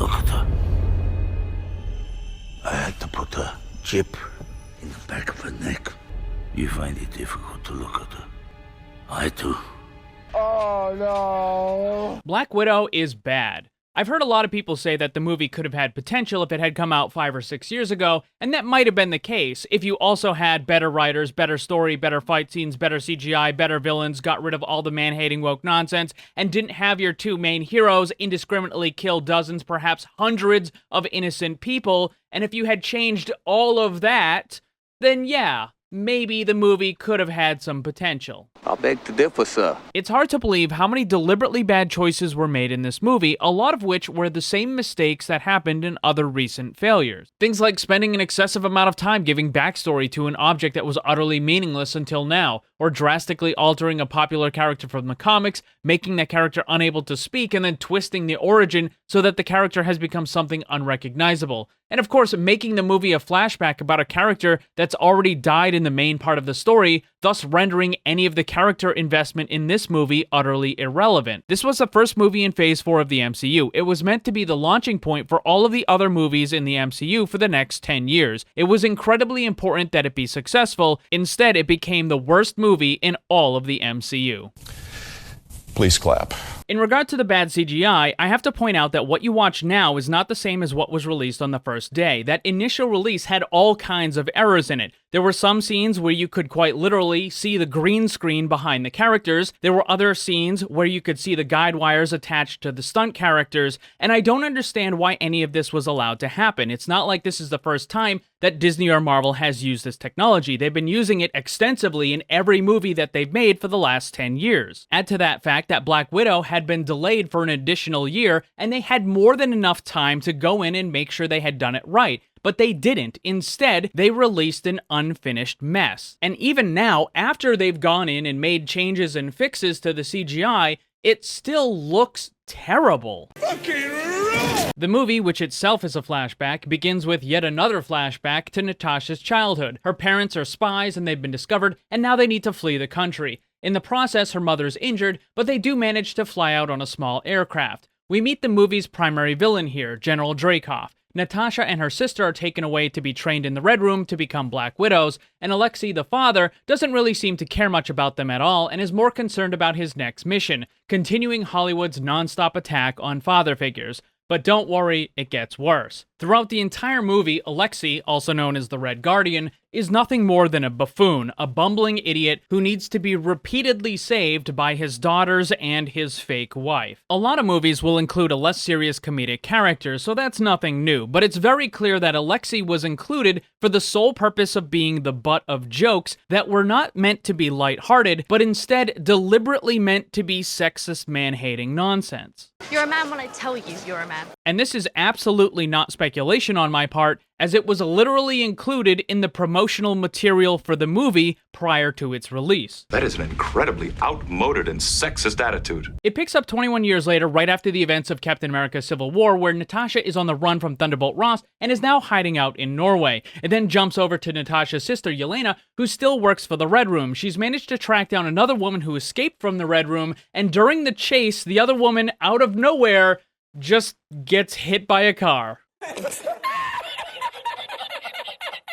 Look at her. I had to put a chip in the back of her neck. You find it difficult to look at her. I do. Oh no. Black Widow is bad. I've heard a lot of people say that the movie could have had potential if it had come out 5 or 6 years ago, and that might have been the case if you also had better writers, better story, better fight scenes, better CGI, better villains, got rid of all the man-hating woke nonsense, and didn't have your two main heroes indiscriminately kill dozens, perhaps hundreds of innocent people, and if you had changed all of that, then yeah, maybe the movie could have had some potential. I beg to differ, sir. It's hard to believe how many deliberately bad choices were made in this movie, a lot of which were the same mistakes that happened in other recent failures. Things like spending an excessive amount of time giving backstory to an object that was utterly meaningless until now, or drastically altering a popular character from the comics, making that character unable to speak, and then twisting the origin so that the character has become something unrecognizable. And of course, making the movie a flashback about a character that's already died in the main part of the story, thus rendering any of the character investment in this movie utterly irrelevant. This was the first movie in Phase 4 of the MCU. It was meant to be the launching point for all of the other movies in the MCU for the next 10 years. It was incredibly important that it be successful. Instead, it became the worst movie in all of the MCU. Please clap. In regard to the bad CGI, I have to point out that what you watch now is not the same as what was released on the first day. That initial release had all kinds of errors in it. There were some scenes where you could quite literally see the green screen behind the characters. There were other scenes where you could see the guide wires attached to the stunt characters, and I don't understand why any of this was allowed to happen. It's not like this is the first time that Disney or Marvel has used this technology. They've been using it extensively in every movie that they've made for the last 10 years. Add to that fact that Black Widow had been delayed for an additional year, and they had more than enough time to go in and make sure they had done it right. But they didn't. Instead, they released an unfinished mess. And even now, after they've gone in and made changes and fixes to the CGI, it still looks terrible. The movie, which itself is a flashback, begins with yet another flashback to Natasha's childhood. Her parents are spies and they've been discovered, and now they need to flee the country. In the process, her mother's injured, but they do manage to fly out on a small aircraft. We meet the movie's primary villain here, General Dreykov. Natasha and her sister are taken away to be trained in the Red Room to become Black Widows, and Alexei, the father, doesn't really seem to care much about them at all and is more concerned about his next mission, continuing Hollywood's non-stop attack on father figures. But don't worry, it gets worse. Throughout the entire movie, Alexei, also known as the Red Guardian, is nothing more than a buffoon, a bumbling idiot who needs to be repeatedly saved by his daughters and his fake wife. A lot of movies will include a less serious comedic character, so that's nothing new, but it's very clear that Alexei was included for the sole purpose of being the butt of jokes that were not meant to be lighthearted, but instead deliberately meant to be sexist man-hating nonsense. You're a man when I tell you you're a man. And this is absolutely not speculation on my part, as it was literally included in the promotional material for the movie prior to its release. That is an incredibly outmoded and sexist attitude. It picks up 21 years later, right after the events of Captain America Civil War, where Natasha is on the run from Thunderbolt Ross and is now hiding out in Norway. It then jumps over to Natasha's sister, Yelena, who still works for the Red Room. She's managed to track down another woman who escaped from the Red Room, and during the chase, the other woman, out of nowhere, just gets hit by a car.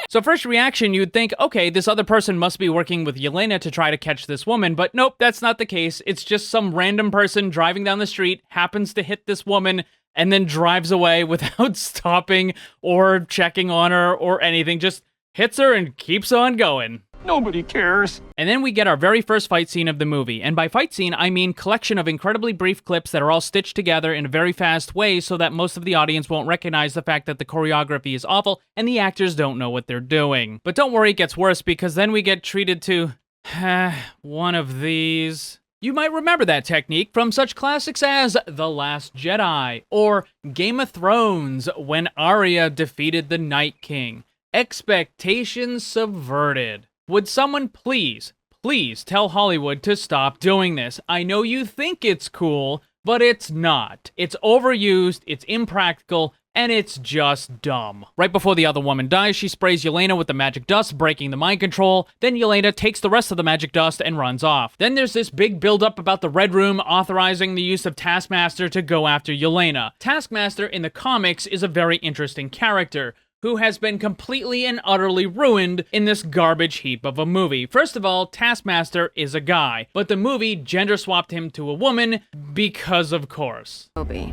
So first reaction, you'd think, okay, this other person must be working with Yelena to try to catch this woman, but nope, that's not the case. It's just some random person driving down the street, happens to hit this woman, and then drives away without stopping or checking on her or anything. Just hits her and keeps on going. Nobody cares. And then we get our very first fight scene of the movie. And by fight scene, I mean collection of incredibly brief clips that are all stitched together in a very fast way so that most of the audience won't recognize the fact that the choreography is awful and the actors don't know what they're doing. But don't worry, it gets worse because then we get treated to one of these. You might remember that technique from such classics as The Last Jedi or Game of Thrones when Arya defeated the Night King. Expectations subverted. Would someone please tell Hollywood to stop doing this? I know you think it's cool, but it's not. It's overused, it's impractical, and it's just dumb. Right before the other woman dies, she sprays Yelena with the magic dust, breaking the mind control. Then Yelena takes the rest of the magic dust and runs off. Then there's this big build-up about the Red Room authorizing the use of Taskmaster to go after Yelena. Taskmaster in the comics is a very interesting character, who has been completely and utterly ruined in this garbage heap of a movie. First of all, Taskmaster is a guy, but the movie gender-swapped him to a woman because of course. Will be.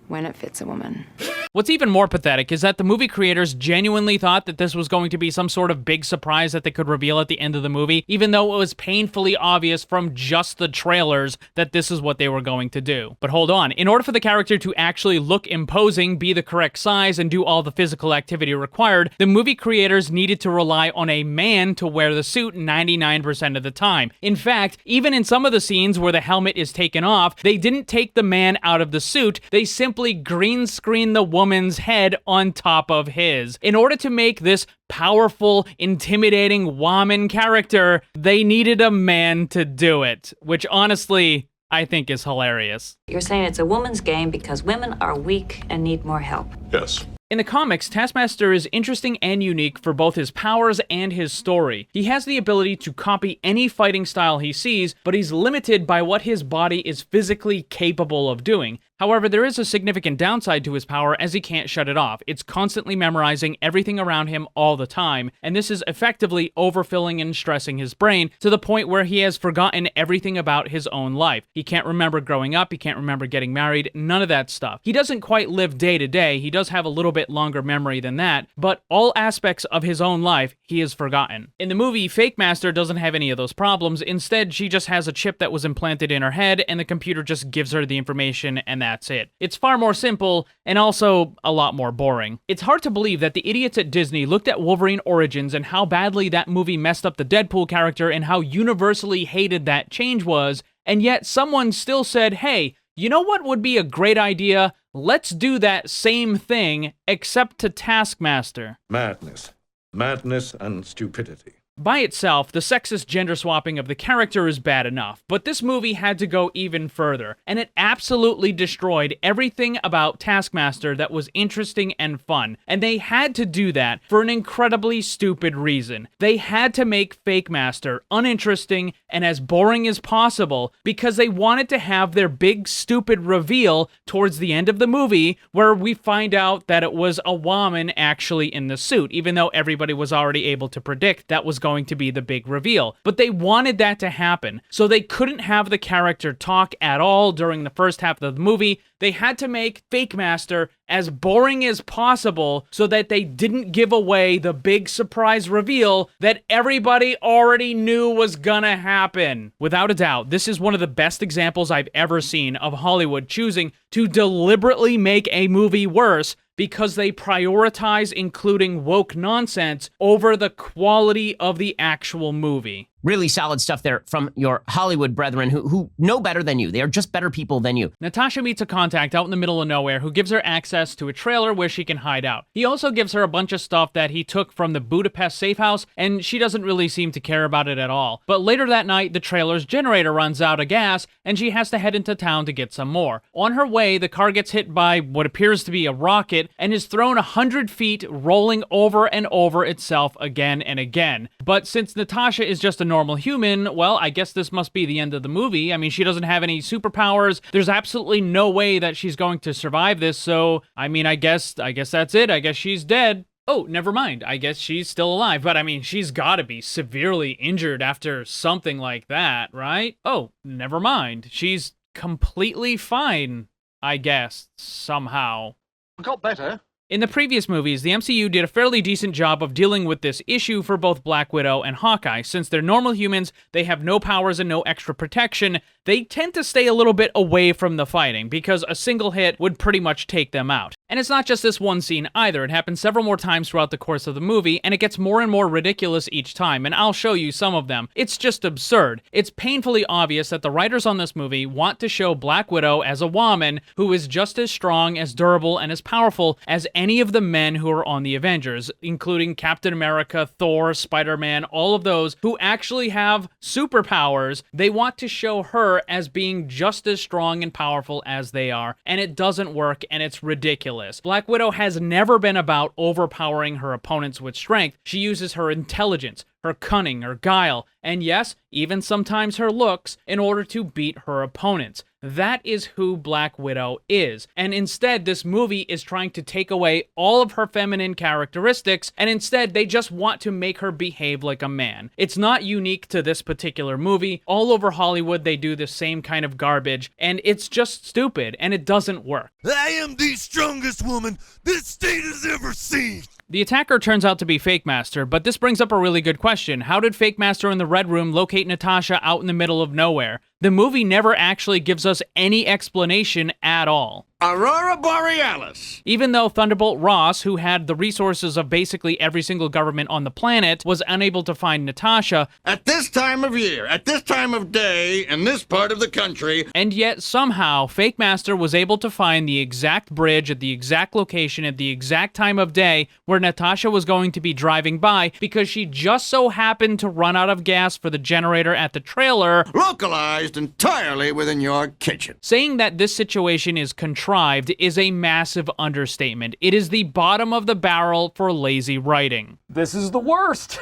When it fits a woman. What's even more pathetic is that the movie creators genuinely thought that this was going to be some sort of big surprise that they could reveal at the end of the movie, even though it was painfully obvious from just the trailers that this is what they were going to do. But hold on, in order for the character to actually look imposing, be the correct size, and do all the physical activity required, the movie creators needed to rely on a man to wear the suit 99% of the time. In fact, even in some of the scenes where the helmet is taken off, they didn't take the man out of the suit, they simply green screen the woman's head on top of his. In order to make this powerful, intimidating woman character, they needed a man to do it, which honestly, I think is hilarious. You're saying it's a woman's game because women are weak and need more help. Yes. In the comics, Taskmaster is interesting and unique for both his powers and his story. He has the ability to copy any fighting style he sees, but he's limited by what his body is physically capable of doing. However, there is a significant downside to his power as he can't shut it off. It's constantly memorizing everything around him all the time, and this is effectively overfilling and stressing his brain to the point where he has forgotten everything about his own life. He can't remember growing up, he can't remember getting married, none of that stuff. He doesn't quite live day to day, he does have a little bit longer memory than that, but all aspects of his own life he has forgotten. In the movie, Fake Master doesn't have any of those problems. Instead, she just has a chip that was implanted in her head, and the computer just gives her the information, and that's it. It's far more simple, and also a lot more boring. It's hard to believe that the idiots at Disney looked at Wolverine Origins and how badly that movie messed up the Deadpool character and how universally hated that change was, and yet someone still said, hey, you know what would be a great idea? Let's do that same thing, except to Taskmaster. Madness. Madness and stupidity. By itself, the sexist gender swapping of the character is bad enough, but this movie had to go even further, and it absolutely destroyed everything about Taskmaster that was interesting and fun, and they had to do that for an incredibly stupid reason. They had to make Fake Master uninteresting and as boring as possible because they wanted to have their big stupid reveal towards the end of the movie where we find out that it was a woman actually in the suit, even though everybody was already able to predict that was going to be the big reveal. But they wanted that to happen, so they couldn't have the character talk at all during the first half of the movie. They had to make Fake Master as boring as possible so that they didn't give away the big surprise reveal that everybody already knew was gonna happen. Without a doubt, this is one of the best examples I've ever seen of Hollywood choosing to deliberately make a movie worse because they prioritize including woke nonsense over the quality of the actual movie. Really solid stuff there from your Hollywood brethren who know better than you. They are just better people than you. Natasha meets a contact out in the middle of nowhere who gives her access to a trailer where she can hide out. He also gives her a bunch of stuff that he took from the Budapest safe house, and she doesn't really seem to care about it at all. But later that night, the trailer's generator runs out of gas, and she has to head into town to get some more. On her way, the car gets hit by what appears to be a rocket and is thrown 100 feet, rolling over and over itself again and again. But since Natasha is just a normal human, well, I guess this must be the end of the movie. I mean, she doesn't have any superpowers. There's absolutely no way that she's going to survive this, so, I mean, I guess that's it. I guess she's dead. Oh, never mind. I guess she's still alive, but I mean, she's gotta be severely injured after something like that, right? Oh, never mind. She's completely fine, I guess, somehow. Got better. In the previous movies, the MCU did a fairly decent job of dealing with this issue for both Black Widow and Hawkeye. Since they're normal humans, they have no powers and no extra protection, they tend to stay a little bit away from the fighting, because a single hit would pretty much take them out. And it's not just this one scene either, it happens several more times throughout the course of the movie, and it gets more and more ridiculous each time, and I'll show you some of them. It's just absurd. It's painfully obvious that the writers on this movie want to show Black Widow as a woman who is just as strong, as durable, and as powerful as any of the men who are on the Avengers, including Captain America, Thor, Spider-Man, all of those who actually have superpowers. They want to show her as being just as strong and powerful as they are, and it doesn't work, and it's ridiculous. ridiculous. Black Widow has never been about overpowering her opponents with strength. She uses her intelligence, her cunning, her guile, and yes, even sometimes her looks, in order to beat her opponents. That is who Black Widow is. And instead, this movie is trying to take away all of her feminine characteristics, and instead, they just want to make her behave like a man. It's not unique to this particular movie. All over Hollywood, they do the same kind of garbage, and it's just stupid, and it doesn't work. I am the strongest woman this state has ever seen. The attacker turns out to be Fake Master, but this brings up a really good question. How did Fake Master in the Red Room locate Natasha out in the middle of nowhere? The movie never actually gives us any explanation at all. Aurora Borealis! Even though Thunderbolt Ross, who had the resources of basically every single government on the planet, was unable to find Natasha, At this time of year, at this time of day, in this part of the country, and yet somehow Fake Master was able to find the exact bridge at the exact location at the exact time of day where Natasha was going to be driving by because she just so happened to run out of gas for the generator at the trailer, localized entirely within your kitchen. Saying that this situation is contrived is a massive understatement. It is the bottom of the barrel for lazy writing. This is the worst.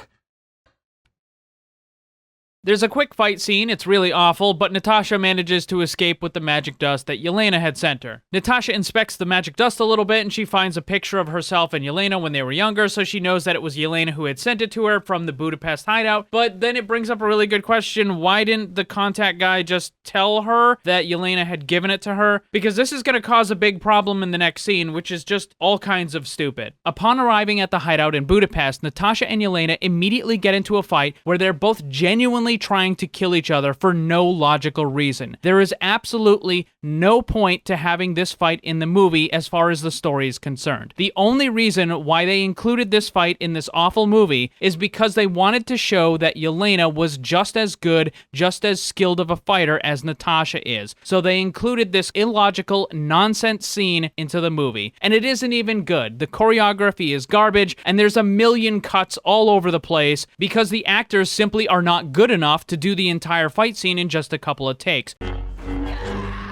There's a quick fight scene, it's really awful, but Natasha manages to escape with the magic dust that Yelena had sent her. Natasha inspects the magic dust a little bit and she finds a picture of herself and Yelena when they were younger, so she knows that it was Yelena who had sent it to her from the Budapest hideout. But then it brings up a really good question, why didn't the contact guy just tell her that Yelena had given it to her? Because this is going to cause a big problem in the next scene, which is just all kinds of stupid. Upon arriving at the hideout in Budapest, Natasha and Yelena immediately get into a fight where they're both genuinely trying to kill each other for no logical reason. There is absolutely no point to having this fight in the movie as far as the story is concerned. The only reason why they included this fight in this awful movie is because they wanted to show that Yelena was just as good, just as skilled of a fighter as Natasha is. So they included this illogical nonsense scene into the movie. And it isn't even good. The choreography is garbage, and there's a million cuts all over the place because the actors simply are not good enough to do the entire fight scene in just a couple of takes.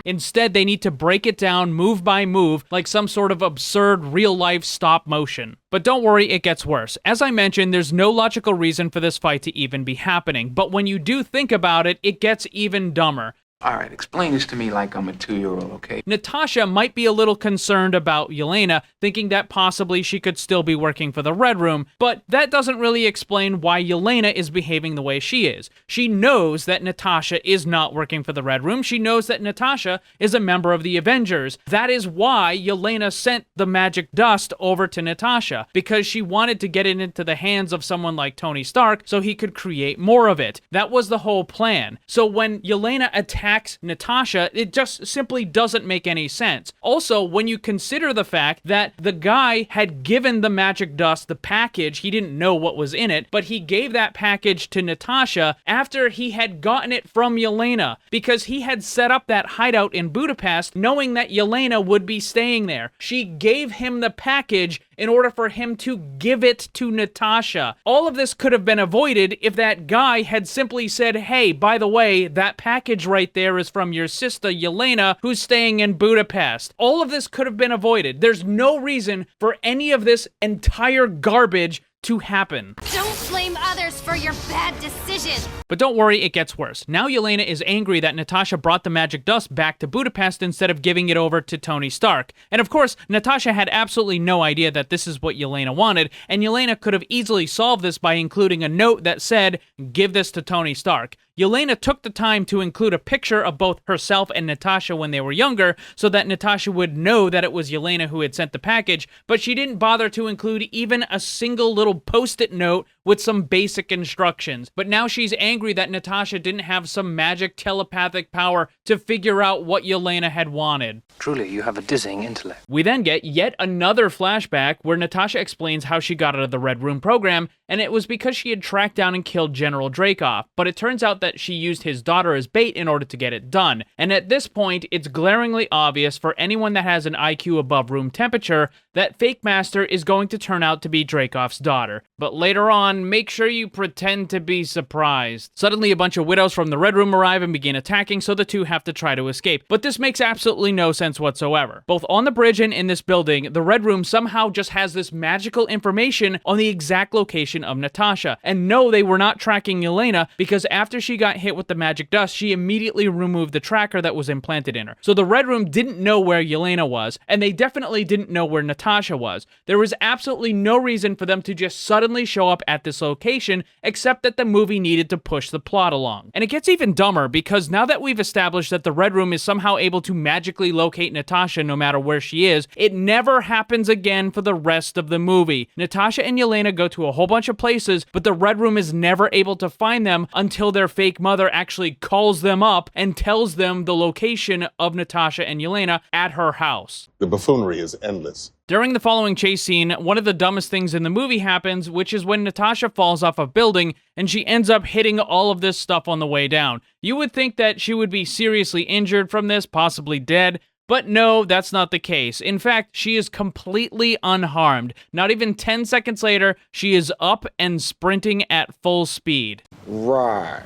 Instead, they need to break it down move by move like some sort of absurd real-life stop motion. But don't worry, it gets worse. As I mentioned, there's no logical reason for this fight to even be happening, but when you do think about it, it gets even dumber. All right, explain this to me like I'm a 2-year-old, okay? Natasha might be a little concerned about Yelena, thinking that possibly she could still be working for the Red Room, but that doesn't really explain why Yelena is behaving the way she is. She knows that Natasha is not working for the Red Room. She knows that Natasha is a member of the Avengers. That is why Yelena sent the magic dust over to Natasha, because she wanted to get it into the hands of someone like Tony Stark so he could create more of it. That was the whole plan. So when Yelena attacks Natasha, it just simply doesn't make any sense. Also, when you consider the fact that the guy had given the magic dust the package, he didn't know what was in it, but he gave that package to Natasha after he had gotten it from Yelena, because he had set up that hideout in Budapest knowing that Yelena would be staying there. She gave him the package in order for him to give it to Natasha. All of this could have been avoided if that guy had simply said, hey, by the way, that package right there is from your sister Yelena, who's staying in Budapest. All of this could have been avoided. There's no reason for any of this entire garbage to happen. Don't blame others for your bad decision. But don't worry, it gets worse. Now Yelena is angry that Natasha brought the magic dust back to Budapest instead of giving it over to Tony Stark. And of course, Natasha had absolutely no idea that this is what Yelena wanted, and Yelena could have easily solved this by including a note that said, give this to Tony Stark. Yelena took the time to include a picture of both herself and Natasha when they were younger so that Natasha would know that it was Yelena who had sent the package, but she didn't bother to include even a single little post-it note with some basic instructions. But now she's angry that Natasha didn't have some magic telepathic power to figure out what Yelena had wanted. Truly, you have a dizzying intellect. We then get yet another flashback where Natasha explains how she got out of the Red Room program, and it was because she had tracked down and killed General Dreykov, but it turns out that she used his daughter as bait in order to get it done. And at this point, it's glaringly obvious for anyone that has an IQ above room temperature that Fake Master is going to turn out to be Dreykov's daughter. But later on, make sure you pretend to be surprised. Suddenly, a bunch of widows from the Red Room arrive and begin attacking, so the two have to try to escape. But this makes absolutely no sense whatsoever. Both on the bridge and in this building, the Red Room somehow just has this magical information on the exact location of Natasha. And no, they were not tracking Yelena, because after she got hit with the magic dust, she immediately removed the tracker that was implanted in her. So the Red Room didn't know where Yelena was, and they definitely didn't know where Natasha was. There was absolutely no reason for them to just suddenly show up at this location, except that the movie needed to push the plot along. And it gets even dumber, because now that we've established that the Red Room is somehow able to magically locate Natasha no matter where she is, it never happens again for the rest of the movie. Natasha and Yelena go to a whole bunch of places, but the Red Room is never able to find them until their fake mother actually calls them up and tells them the location of Natasha and Yelena at her house. The buffoonery is endless. During the following chase scene, one of the dumbest things in the movie happens, which is when Natasha falls off a building and she ends up hitting all of this stuff on the way down. You would think that she would be seriously injured from this, possibly dead, but no, that's not the case. In fact, she is completely unharmed. Not even 10 seconds later, she is up and sprinting at full speed. Right.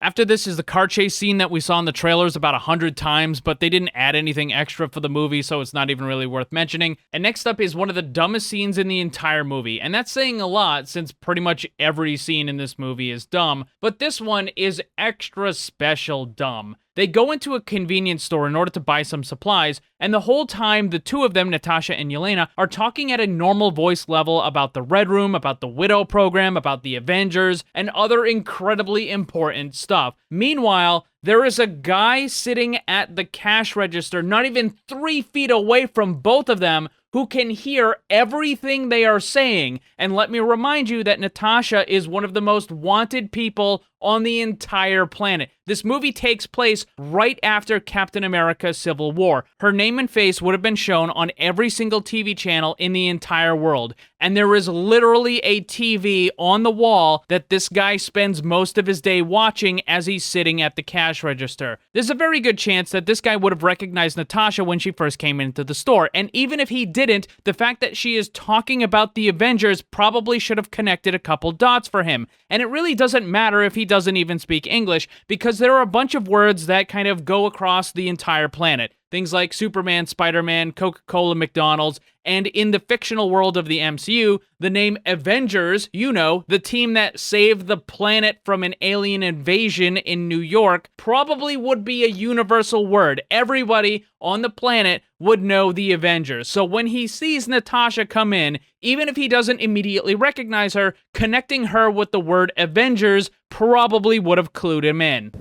After this is the car chase scene that we saw in the trailers about 100 times, but they didn't add anything extra for the movie, so it's not even really worth mentioning. And next up is one of the dumbest scenes in the entire movie, and that's saying a lot since pretty much every scene in this movie is dumb, but this one is extra special dumb. They go into a convenience store in order to buy some supplies, and the whole time, the two of them, Natasha and Yelena, are talking at a normal voice level about the Red Room, about the Widow program, about the Avengers, and other incredibly important stuff. Meanwhile, there is a guy sitting at the cash register, not even 3 feet away from both of them, who can hear everything they are saying. And let me remind you that Natasha is one of the most wanted people on the entire planet. This movie takes place right after Captain America Civil War. Her name and face would have been shown on every single TV channel in the entire world. And there is literally a TV on the wall that this guy spends most of his day watching as he's sitting at the cash register. There's a very good chance that this guy would have recognized Natasha when she first came into the store. And even if he didn't, the fact that she is talking about the Avengers probably should have connected a couple dots for him. And it really doesn't matter if he doesn't even speak English, because there are a bunch of words that kind of go across the entire planet. Things like Superman, Spider-Man, Coca-Cola, McDonald's, and in the fictional world of the MCU, the name Avengers, you know, the team that saved the planet from an alien invasion in New York, probably would be a universal word. Everybody on the planet would know the Avengers. So when he sees Natasha come in, even if he doesn't immediately recognize her, connecting her with the word Avengers probably would have clued him in.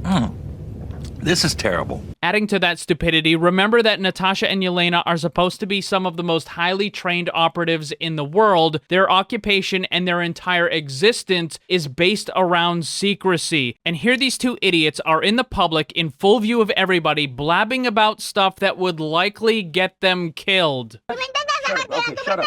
This is terrible. Adding to that stupidity, remember that Natasha and Yelena are supposed to be some of the most highly trained operatives in the world. Their occupation and their entire existence is based around secrecy. And here these two idiots are in the public, in full view of everybody, blabbing about stuff that would likely get them killed. Okay, shut up.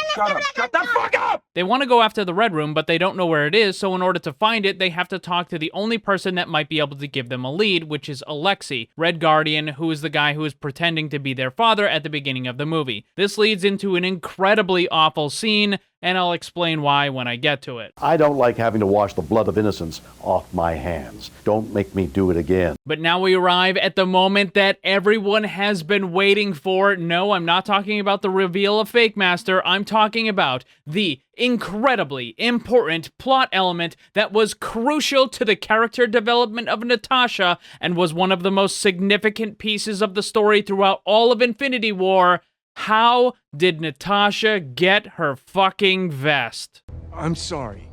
Shut the fuck up! They want to go after the Red Room, but they don't know where it is, so in order to find it, they have to talk to the only person that might be able to give them a lead, which is Alexei, Red Guardian, who is the guy who is pretending to be their father at the beginning of the movie. This leads into an incredibly awful scene, and I'll explain why when I get to it. I don't like having to wash the blood of innocence off my hands. Don't make me do it again. But now we arrive at the moment that everyone has been waiting for. No, I'm not talking about the reveal of Fake Master. I'm talking about the incredibly important plot element that was crucial to the character development of Natasha and was one of the most significant pieces of the story throughout all of Infinity War. How did Natasha get her fucking vest? I'm sorry.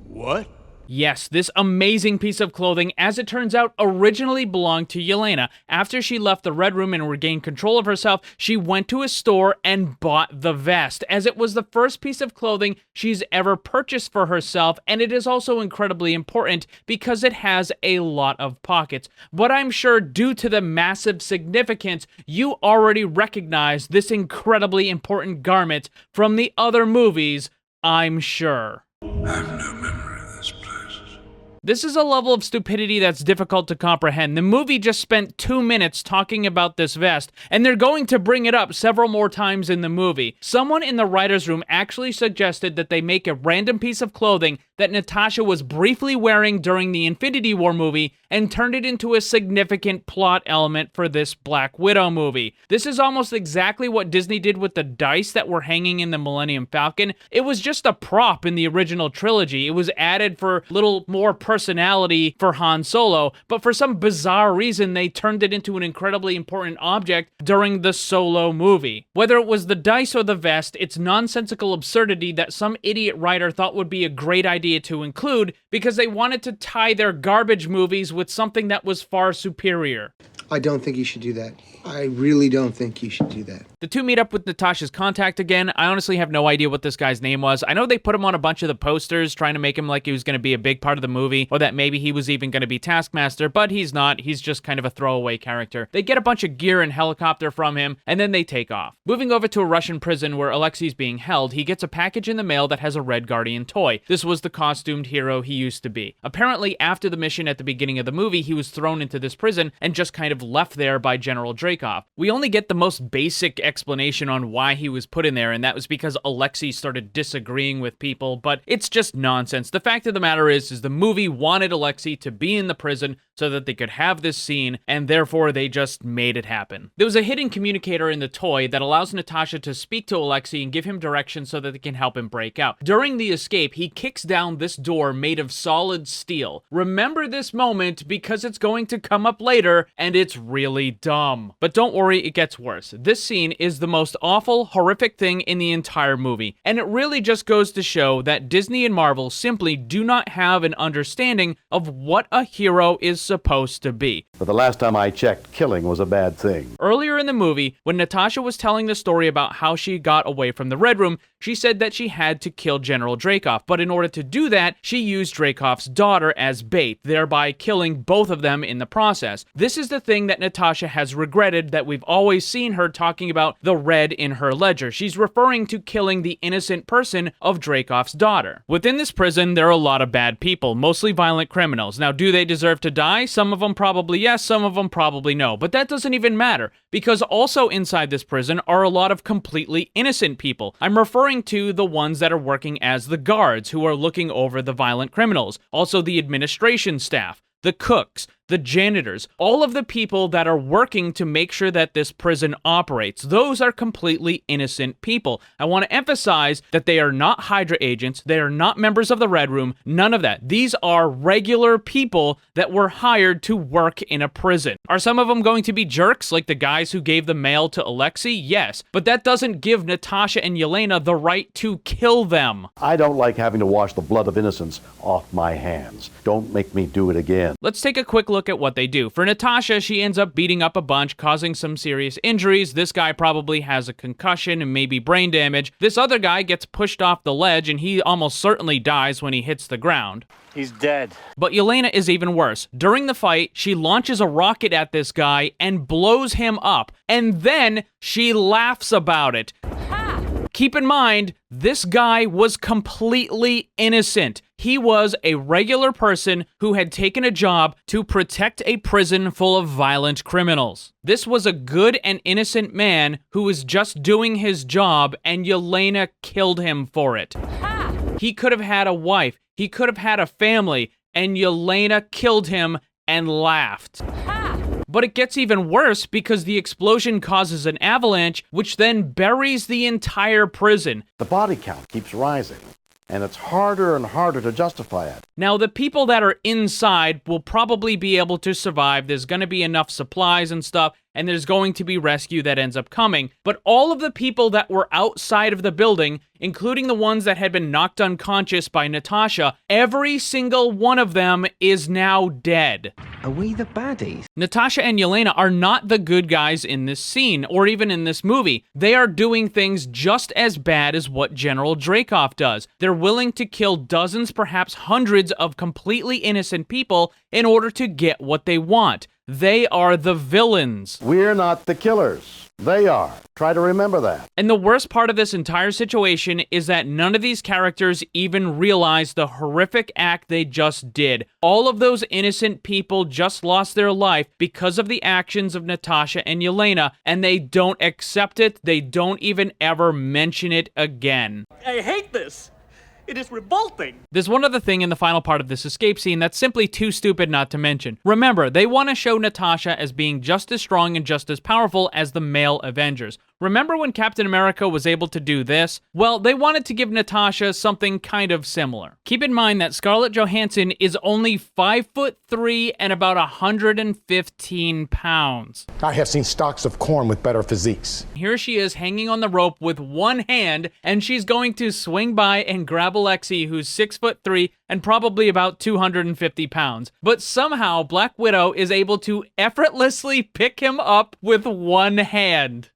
What? Yes, this amazing piece of clothing, as it turns out, originally belonged to Yelena. After she left the Red Room and regained control of herself, she went to a store and bought the vest, as it was the first piece of clothing she's ever purchased for herself, and it is also incredibly important because it has a lot of pockets. But I'm sure due to the massive significance, you already recognize this incredibly important garment from the other movies, I'm sure. I have no memory of this place. This is a level of stupidity that's difficult to comprehend. The movie just spent 2 minutes talking about this vest, and they're going to bring it up several more times in the movie. Someone in the writer's room actually suggested that they make a random piece of clothing that Natasha was briefly wearing during the Infinity War movie and turned it into a significant plot element for this Black Widow movie. This is almost exactly what Disney did with the dice that were hanging in the Millennium Falcon. It was just a prop in the original trilogy. It was added for a little more personality for Han Solo, but for some bizarre reason, they turned it into an incredibly important object during the Solo movie. Whether it was the dice or the vest, it's nonsensical absurdity that some idiot writer thought would be a great idea to include because they wanted to tie their garbage movies with something that was far superior. I don't think you should do that. I really don't think you should do that. The two meet up with Natasha's contact again. I honestly have no idea what this guy's name was. I know they put him on a bunch of the posters trying to make him like he was going to be a big part of the movie, or that maybe he was even going to be Taskmaster, but he's not. He's just kind of a throwaway character. They get a bunch of gear and helicopter from him, and then they take off. Moving over to a Russian prison where Alexei's being held, he gets a package in the mail that has a Red Guardian toy. This was the costumed hero he used to be. Apparently, after the mission at the beginning of the movie, he was thrown into this prison and just kind of left there by General Dreykov. We only get the most basic explanation on why he was put in there, and that was because Alexei started disagreeing with people, but it's just nonsense. The fact of the matter is the movie wanted Alexei to be in the prison so that they could have this scene, and therefore they just made it happen. There was a hidden communicator in the toy that allows Natasha to speak to Alexei and give him directions so that they can help him break out. During the escape, he kicks down this door made of solid steel. Remember this moment because it's going to come up later, and it's really dumb. But don't worry, it gets worse. This scene is the most awful, horrific thing in the entire movie, and it really just goes to show that Disney and Marvel simply do not have an understanding of what a hero is supposed to be. For the last time I checked, killing was a bad thing. Earlier in the movie, when Natasha was telling the story about how she got away from the Red Room, she said that she had to kill General Dreykov, but in order to do that, she used Dreykov's daughter as bait, thereby killing both of them in the process. This is the thing that Natasha has regretted, that we've always seen her talking about the red in her ledger. She's referring to killing the innocent person of Dreykov's daughter. Within this prison, there are a lot of bad people, mostly violent criminals. Now, do they deserve to die? Some of them probably yes, some of them probably no, but that doesn't even matter, because also inside this prison are a lot of completely innocent people. I'm referring to the ones that are working as the guards who are looking over the violent criminals, also the administration staff, the cooks, the janitors, all of the people that are working to make sure that this prison operates. Those are completely innocent people. I want to emphasize that they are not Hydra agents. They are not members of the Red Room. None of that. These are regular people that were hired to work in a prison. Are some of them going to be jerks, like the guys who gave the mail to Alexei? Yes, but that doesn't give Natasha and Yelena the right to kill them. I don't like having to wash the blood of innocence off my hands. Don't make me do it again. Let's take a quick look at what they do. For Natasha, she ends up beating up a bunch, causing some serious injuries. This guy probably has a concussion and maybe brain damage. This other guy gets pushed off the ledge, and he almost certainly dies when he hits the ground. He's dead. But Yelena is even worse. During the fight, she launches a rocket at this guy and blows him up, and then she laughs about it. Keep in mind, this guy was completely innocent. He was a regular person who had taken a job to protect a prison full of violent criminals. This was a good and innocent man who was just doing his job, and Yelena killed him for it. He could have had a wife. He could have had a family, and Yelena killed him and laughed. But it gets even worse because the explosion causes an avalanche, which then buries the entire prison. The body count keeps rising, and it's harder and harder to justify it. Now, the people that are inside will probably be able to survive. There's going to be enough supplies and stuff, and there's going to be rescue that ends up coming. But all of the people that were outside of the building, including the ones that had been knocked unconscious by Natasha, every single one of them is now dead. Are we the baddies? Natasha and Yelena are not the good guys in this scene, or even in this movie. They are doing things just as bad as what General Dreykov does. They're willing to kill dozens, perhaps hundreds of completely innocent people in order to get what they want. They are the villains. We're not the killers. They are. Try to remember that. And the worst part of this entire situation is that none of these characters even realize the horrific act they just did. All of those innocent people just lost their life because of the actions of Natasha and Yelena, and they don't accept it. They don't even ever mention it again. I hate this. It is revolting. There's one other thing in the final part of this escape scene that's simply too stupid not to mention. Remember, they want to show Natasha as being just as strong and just as powerful as the male Avengers. Remember when Captain America was able to do this? Well, they wanted to give Natasha something kind of similar. Keep in mind that Scarlett Johansson is only 5'3" and about 115 pounds. I have seen stalks of corn with better physiques. Here she is hanging on the rope with one hand, and she's going to swing by and grab Alexei, who's 6'3" and probably about 250 pounds. But somehow Black Widow is able to effortlessly pick him up with one hand.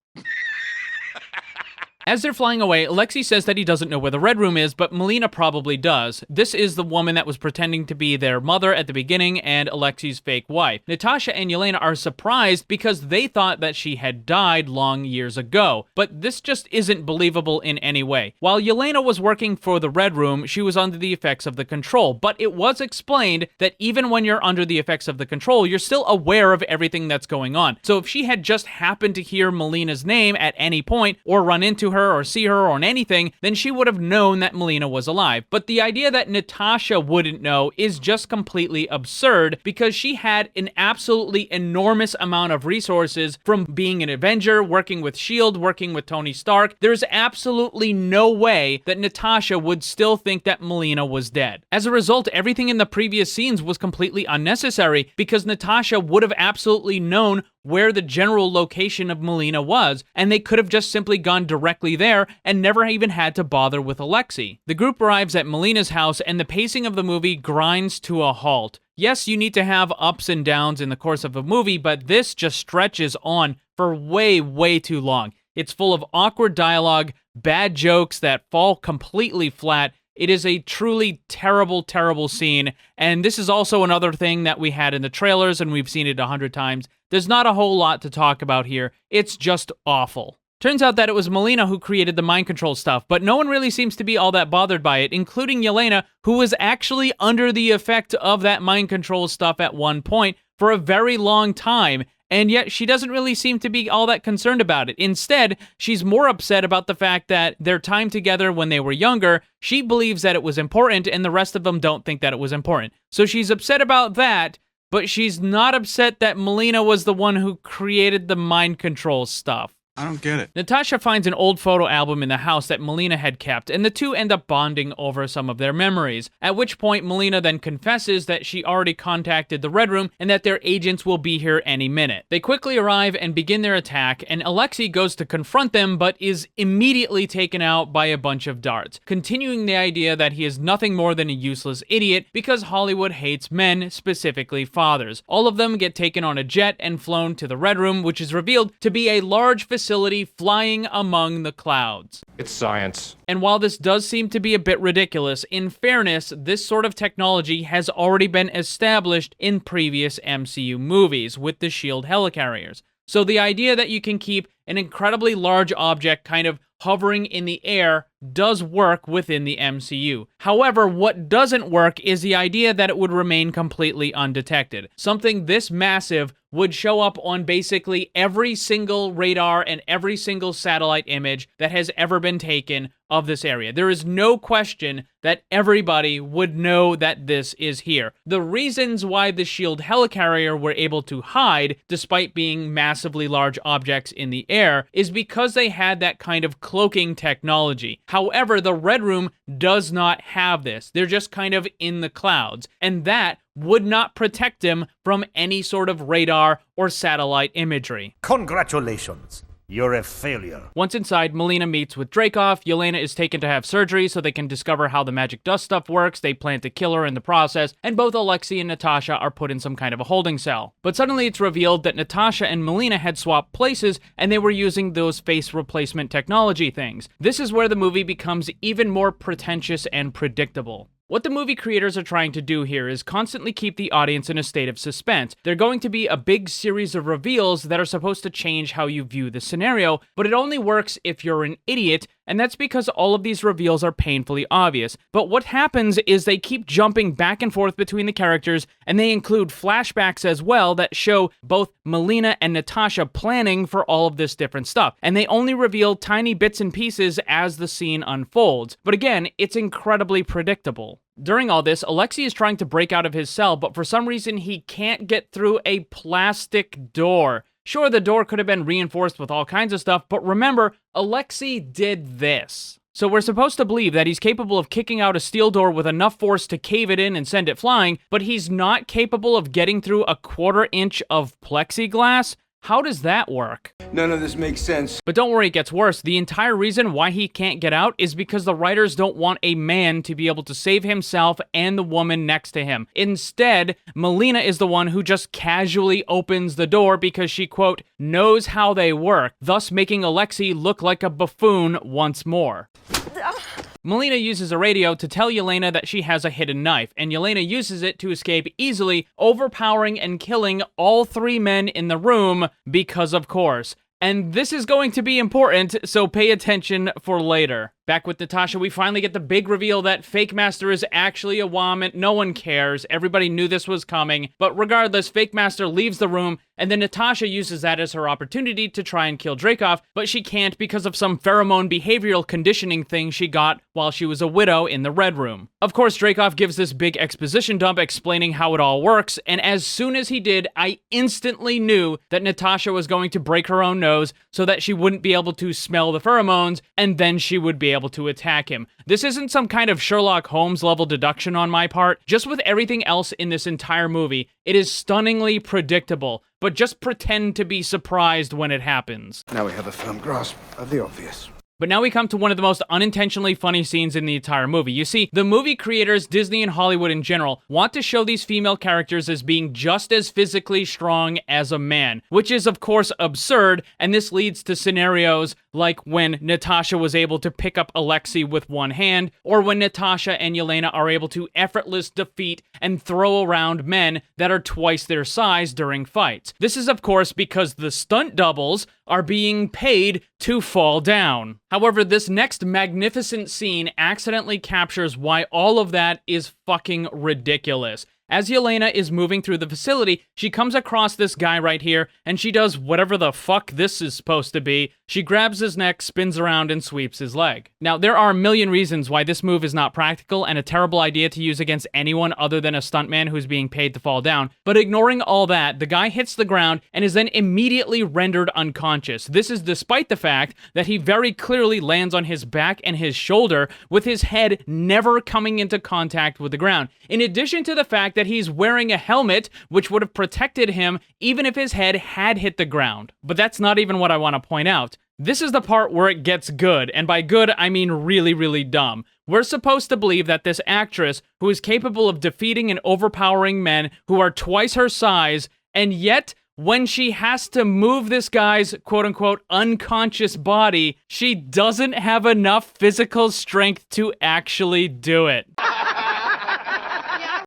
As they're flying away, Alexei says that he doesn't know where the Red Room is, but Melina probably does. This is the woman that was pretending to be their mother at the beginning and Alexei's fake wife. Natasha and Yelena are surprised because they thought that she had died long years ago, but this just isn't believable in any way. While Yelena was working for the Red Room, she was under the effects of the control, but it was explained that even when you're under the effects of the control, you're still aware of everything that's going on. So if she had just happened to hear Melina's name at any point or run into her or see her or anything, then she would have known that Melina was alive. But the idea that Natasha wouldn't know is just completely absurd because she had an absolutely enormous amount of resources from being an Avenger, working with S.H.I.E.L.D., working with Tony Stark. There's absolutely no way that Natasha would still think that Melina was dead. As a result, everything in the previous scenes was completely unnecessary because Natasha would have absolutely known where the general location of Melina was, and they could have just simply gone directly there and never even had to bother with Alexei. The group arrives at Melina's house, and the pacing of the movie grinds to a halt. Yes, you need to have ups and downs in the course of a movie, but this just stretches on for way, way too long. It's full of awkward dialogue, bad jokes that fall completely flat. It is a truly terrible, terrible scene, and this is also another thing that we had in the trailers, and we've seen it 100 times. There's not a whole lot to talk about here. It's just awful. Turns out that it was Melina who created the mind control stuff, but no one really seems to be all that bothered by it, including Yelena, who was actually under the effect of that mind control stuff at one point for a very long time, and yet she doesn't really seem to be all that concerned about it. Instead, she's more upset about the fact that their time together when they were younger, she believes that it was important, and the rest of them don't think that it was important. So she's upset about that, but she's not upset that Melina was the one who created the mind control stuff. I don't get it. Natasha finds an old photo album in the house that Melina had kept, and the two end up bonding over some of their memories, at which point Melina then confesses that she already contacted the Red Room and that their agents will be here any minute. They quickly arrive and begin their attack, and Alexei goes to confront them but is immediately taken out by a bunch of darts, continuing the idea that he is nothing more than a useless idiot because Hollywood hates men, specifically fathers. All of them get taken on a jet and flown to the Red Room, which is revealed to be a large facility flying among the clouds. It's science. And while this does seem to be a bit ridiculous, in fairness, this sort of technology has already been established in previous MCU movies with the S.H.I.E.L.D. helicarriers. So the idea that you can keep an incredibly large object kind of hovering in the air does work within the MCU. However, what doesn't work is the idea that it would remain completely undetected. Something this massive would show up on basically every single radar and every single satellite image that has ever been taken of this area. There is no question that everybody would know that this is here. The reasons why the S.H.I.E.L.D. helicarrier were able to hide, despite being massively large objects in the air, is because they had that kind of cloaking technology. However, the Red Room does not have this. They're just kind of in the clouds, and that would not protect them from any sort of radar or satellite imagery. Congratulations. You're a failure. Once inside, Melina meets with Dreykov. Yelena is taken to have surgery so they can discover how the magic dust stuff works. They plan to kill her in the process, and both Alexei and Natasha are put in some kind of a holding cell. But suddenly it's revealed that Natasha and Melina had swapped places, and they were using those face replacement technology things. This is where the movie becomes even more pretentious and predictable. What the movie creators are trying to do here is constantly keep the audience in a state of suspense. They're going to be a big series of reveals that are supposed to change how you view the scenario, but it only works if you're an idiot, and that's because all of these reveals are painfully obvious. But what happens is they keep jumping back and forth between the characters, and they include flashbacks as well that show both Melina and Natasha planning for all of this different stuff. And they only reveal tiny bits and pieces as the scene unfolds. But again, it's incredibly predictable. During all this, Alexei is trying to break out of his cell, but for some reason he can't get through a plastic door. Sure, the door could have been reinforced with all kinds of stuff, but remember, Alexei did this. So we're supposed to believe that he's capable of kicking out a steel door with enough force to cave it in and send it flying, but he's not capable of getting through a 1/4 inch of plexiglass? How does that work? None of this makes sense. But don't worry, it gets worse. The entire reason why he can't get out is because the writers don't want a man to be able to save himself and the woman next to him. Instead, Melina is the one who just casually opens the door because she, quote, knows how they work, thus making Alexei look like a buffoon once more. Melina uses a radio to tell Yelena that she has a hidden knife, and Yelena uses it to escape easily, overpowering and killing all 3 men in the room, because of course. And this is going to be important, so pay attention for later. Back with Natasha, we finally get the big reveal that Fake Master is actually a woman. No one cares. Everybody knew this was coming. But regardless, Fake Master leaves the room, and then Natasha uses that as her opportunity to try and kill Dreykov, but she can't because of some pheromone behavioral conditioning thing she got while she was a widow in the Red Room. Of course, Dreykov gives this big exposition dump explaining how it all works, and as soon as he did, I instantly knew that Natasha was going to break her own nose so that she wouldn't be able to smell the pheromones, and then she would be able to attack him. This isn't some kind of Sherlock Holmes level deduction on my part. Just with everything else in this entire movie, it is stunningly predictable, but just pretend to be surprised when it happens. Now we have a firm grasp of the obvious. But now we come to one of the most unintentionally funny scenes in the entire movie. You see, the movie creators, Disney and Hollywood in general, want to show these female characters as being just as physically strong as a man, which is of course absurd, and this leads to scenarios like when Natasha was able to pick up Alexei with one hand, or when Natasha and Yelena are able to effortlessly defeat and throw around men that are twice their size during fights. This is of course because the stunt doubles are being paid to fall down. However, this next magnificent scene accidentally captures why all of that is fucking ridiculous. As Yelena is moving through the facility, she comes across this guy right here, and she does whatever the fuck this is supposed to be. She grabs his neck, spins around, and sweeps his leg. Now, there are a million reasons why this move is not practical and a terrible idea to use against anyone other than a stuntman who's being paid to fall down, but ignoring all that, the guy hits the ground and is then immediately rendered unconscious. This is despite the fact that he very clearly lands on his back and his shoulder, with his head never coming into contact with the ground. In addition to the fact that he's wearing a helmet, which would have protected him even if his head had hit the ground. But that's not even what I want to point out. This is the part where it gets good, and by good, I mean really, really dumb. We're supposed to believe that this actress, who is capable of defeating and overpowering men who are twice her size, and yet, when she has to move this guy's quote-unquote unconscious body, she doesn't have enough physical strength to actually do it.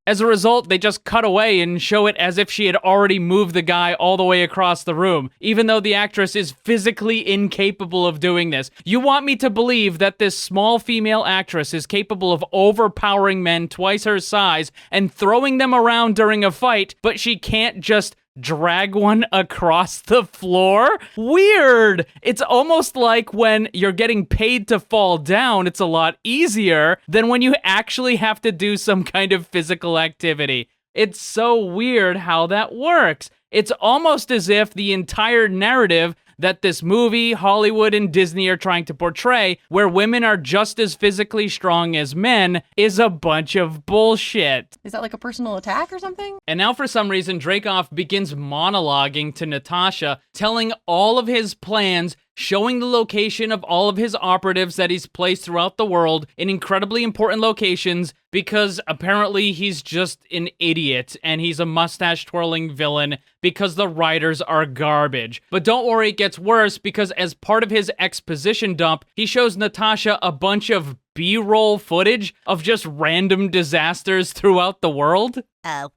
As a result, they just cut away and show it as if she had already moved the guy all the way across the room, even though the actress is physically incapable of doing this. You want me to believe that this small female actress is capable of overpowering men twice her size and throwing them around during a fight, but she can't just drag one across the floor? Weird! It's almost like when you're getting paid to fall down, it's a lot easier than when you actually have to do some kind of physical activity. It's so weird how that works. It's almost as if the entire narrative that this movie, Hollywood, and Disney are trying to portray, where women are just as physically strong as men, is a bunch of bullshit. Is that like a personal attack or something? And now for some reason, Dreykov begins monologuing to Natasha, telling all of his plans, showing the location of all of his operatives that he's placed throughout the world in incredibly important locations, because apparently he's just an idiot and he's a mustache-twirling villain because the writers are garbage. But don't worry, it gets worse, because as part of his exposition dump, he shows Natasha a bunch of B-roll footage of just random disasters throughout the world?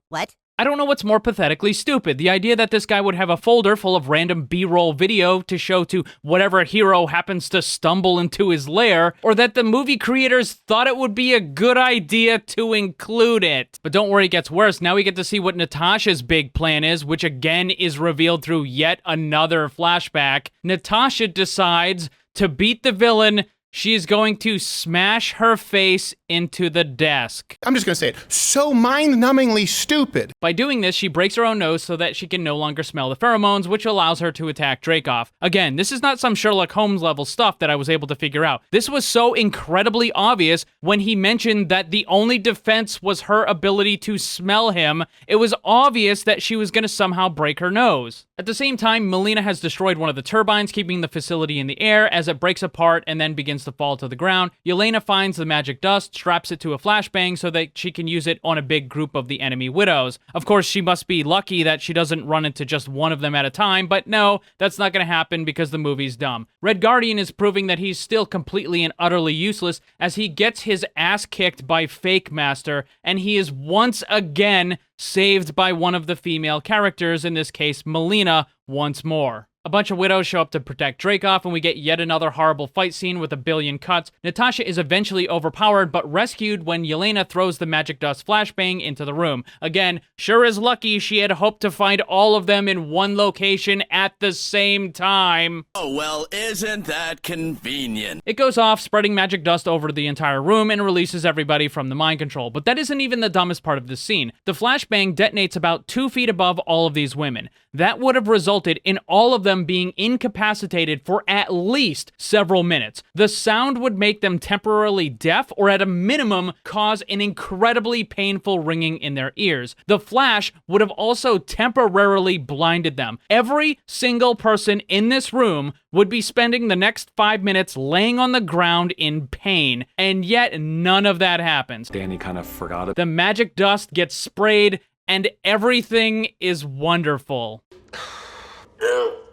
What? I don't know what's more pathetically stupid. The idea that this guy would have a folder full of random B-roll video to show to whatever hero happens to stumble into his lair, or that the movie creators thought it would be a good idea to include it. But don't worry, it gets worse. Now we get to see what Natasha's big plan is, which again is revealed through yet another flashback. Natasha decides to beat the villain. She's going to smash her face into the desk. I'm just gonna say it. So mind-numbingly stupid. By doing this, she breaks her own nose so that she can no longer smell the pheromones, which allows her to attack Dreykov. Again, this is not some Sherlock Holmes level stuff that I was able to figure out. This was so incredibly obvious when he mentioned that the only defense was her ability to smell him. It was obvious that she was going to somehow break her nose. At the same time, Melina has destroyed one of the turbines, keeping the facility in the air as it breaks apart and then begins to fall to the ground. Yelena finds the magic dust, straps it to a flashbang so that she can use it on a big group of the enemy widows. Of course, she must be lucky that she doesn't run into just one of them at a time, but no, that's not going to happen because the movie's dumb. Red Guardian is proving that he's still completely and utterly useless as he gets his ass kicked by Fake Master, and he is once again saved by one of the female characters, in this case, Melina, once more. A bunch of widows show up to protect Dreykov, and we get yet another horrible fight scene with a billion cuts. Natasha is eventually overpowered, but rescued when Yelena throws the magic dust flashbang into the room. Again, sure is lucky she had hoped to find all of them in one location at the same time. Oh, well, isn't that convenient? It goes off, spreading magic dust over the entire room and releases everybody from the mind control. But that isn't even the dumbest part of this scene. The flashbang detonates about 2 feet above all of these women. That would have resulted in all of them being incapacitated for at least several minutes. The sound would make them temporarily deaf, or at a minimum cause an incredibly painful ringing in their ears. The flash would have also temporarily blinded them. Every single person in this room would be spending the next 5 minutes laying on the ground in pain, and yet none of that happens. Danny kind of forgot it. The magic dust gets sprayed, and everything is wonderful.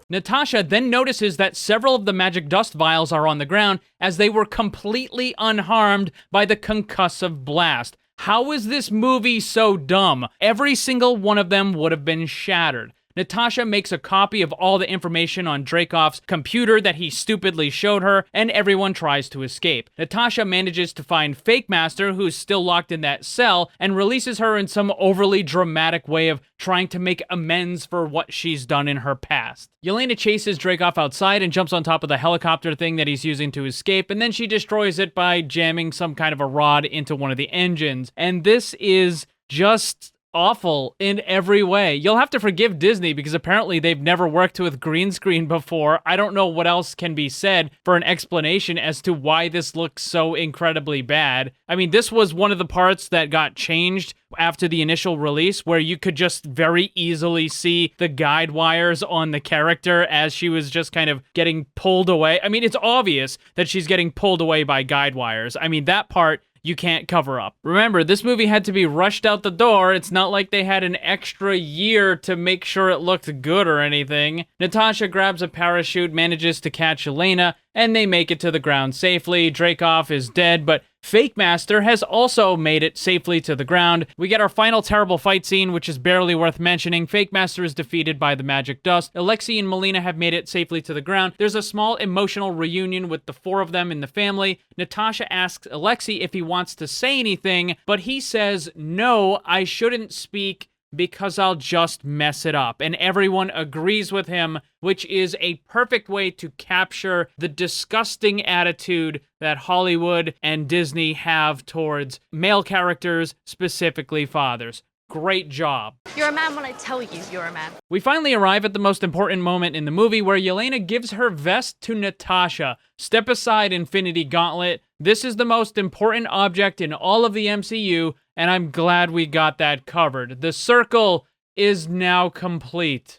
Natasha then notices that several of the magic dust vials are on the ground as they were completely unharmed by the concussive blast. How is this movie so dumb? Every single one of them would have been shattered. Natasha makes a copy of all the information on Dreykov's computer that he stupidly showed her, and everyone tries to escape. Natasha manages to find Fake Master, who's still locked in that cell, and releases her in some overly dramatic way of trying to make amends for what she's done in her past. Yelena chases Dreykov outside and jumps on top of the helicopter thing that he's using to escape, and then she destroys it by jamming some kind of a rod into one of the engines. And this is just awful in every way. You'll have to forgive Disney because apparently they've never worked with green screen before. I don't know what else can be said for an explanation as to why this looks so incredibly bad. I mean, this was one of the parts that got changed after the initial release, where you could just very easily see the guide wires on the character as she was just kind of getting pulled away. I mean, it's obvious that she's getting pulled away by guide wires. I mean, that part you can't cover up. Remember, this movie had to be rushed out the door. It's not like they had an extra year to make sure it looked good or anything. Natasha grabs a parachute, manages to catch Yelena, and they make it to the ground safely. Dreykov is dead, but Fake Master has also made it safely to the ground. We get our final terrible fight scene, which is barely worth mentioning. Fake Master is defeated by the magic dust. Alexei and Melina have made it safely to the ground. There's a small emotional reunion with the 4 of them in the family. Natasha asks Alexei if he wants to say anything, but he says, "No, I shouldn't speak because I'll just mess it up." And everyone agrees with him, which is a perfect way to capture the disgusting attitude that Hollywood and Disney have towards male characters, specifically fathers. Great job. You're a man when I tell you you're a man. We finally arrive at the most important moment in the movie, where Yelena gives her vest to Natasha. Step aside, Infinity Gauntlet. This is the most important object in all of the MCU, and I'm glad we got that covered. The circle is now complete.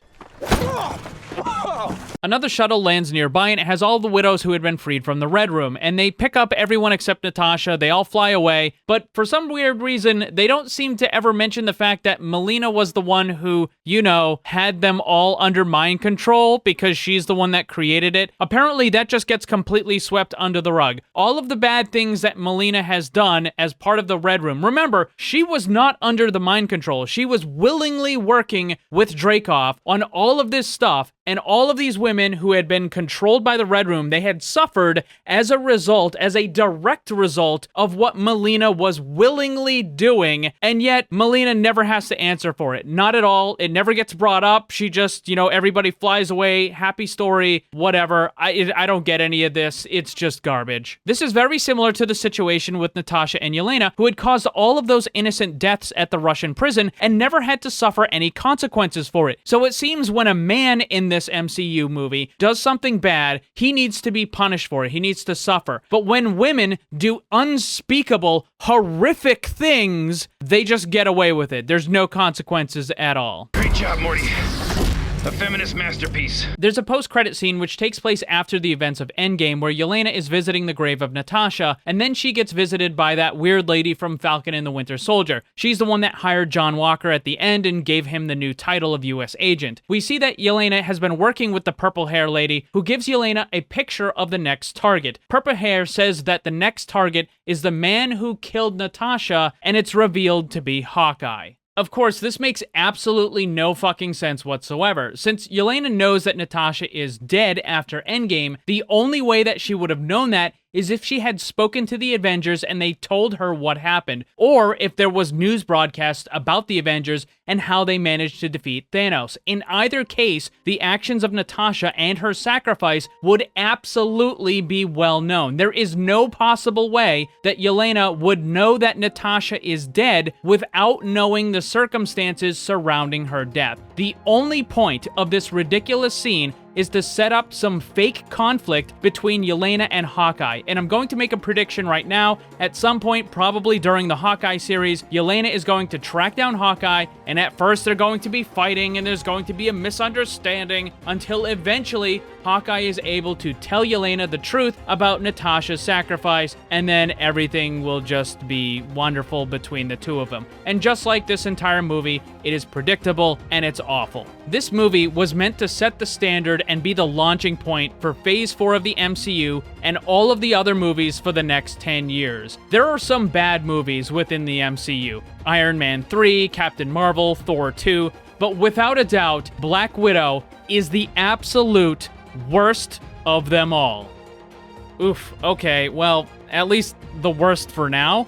Another shuttle lands nearby, and it has all the widows who had been freed from the Red Room, and they pick up everyone except Natasha. They all fly away, but for some weird reason, they don't seem to ever mention the fact that Melina was the one who, you know, had them all under mind control because she's the one that created it. Apparently, that just gets completely swept under the rug. All of the bad things that Melina has done as part of the Red Room. Remember, she was not under the mind control. She was willingly working with Dreykov on all of this stuff, and all of these women who had been controlled by the Red Room, they had suffered as a result, as a direct result of what Melina was willingly doing, and yet Melina never has to answer for it. Not at all. It never gets brought up. She just, you know, everybody flies away, happy story, whatever. I don't get any of this. It's just garbage. This is very similar to the situation with Natasha and Yelena, who had caused all of those innocent deaths at the Russian prison and never had to suffer any consequences for it. So it seems when a man in this MCU movie does something bad, he needs to be punished for it. He needs to suffer. But when women do unspeakable, horrific things, they just get away with it. There's no consequences at all. Great job, Morty. A feminist masterpiece. There's a post-credit scene which takes place after the events of Endgame where Yelena is visiting the grave of Natasha, and then she gets visited by that weird lady from Falcon and the Winter Soldier. She's the one that hired John Walker at the end and gave him the new title of U.S. Agent. We see that Yelena has been working with the purple hair lady who gives Yelena a picture of the next target. Purple hair says that the next target is the man who killed Natasha, and it's revealed to be Hawkeye. Of course, this makes absolutely no fucking sense whatsoever. Since Yelena knows that Natasha is dead after Endgame, the only way that she would have known that is if she had spoken to the Avengers and they told her what happened, or if there was news broadcasts about the Avengers and how they managed to defeat Thanos. In either case, the actions of Natasha and her sacrifice would absolutely be well known. There is no possible way that Yelena would know that Natasha is dead without knowing the circumstances surrounding her death. The only point of this ridiculous scene is to set up some fake conflict between Yelena and Hawkeye. And I'm going to make a prediction right now. At some point, probably during the Hawkeye series, Yelena is going to track down Hawkeye, and at first they're going to be fighting, and there's going to be a misunderstanding, until eventually Hawkeye is able to tell Yelena the truth about Natasha's sacrifice, and then everything will just be wonderful between the two of them. And just like this entire movie, it is predictable, and it's awful. This movie was meant to set the standard and be the launching point for Phase 4 of the MCU and all of the other movies for the next 10 years. There are some bad movies within the MCU. Iron Man 3, Captain Marvel, Thor 2, but without a doubt, Black Widow is the absolute worst of them all. Oof, okay, well, at least the worst for now.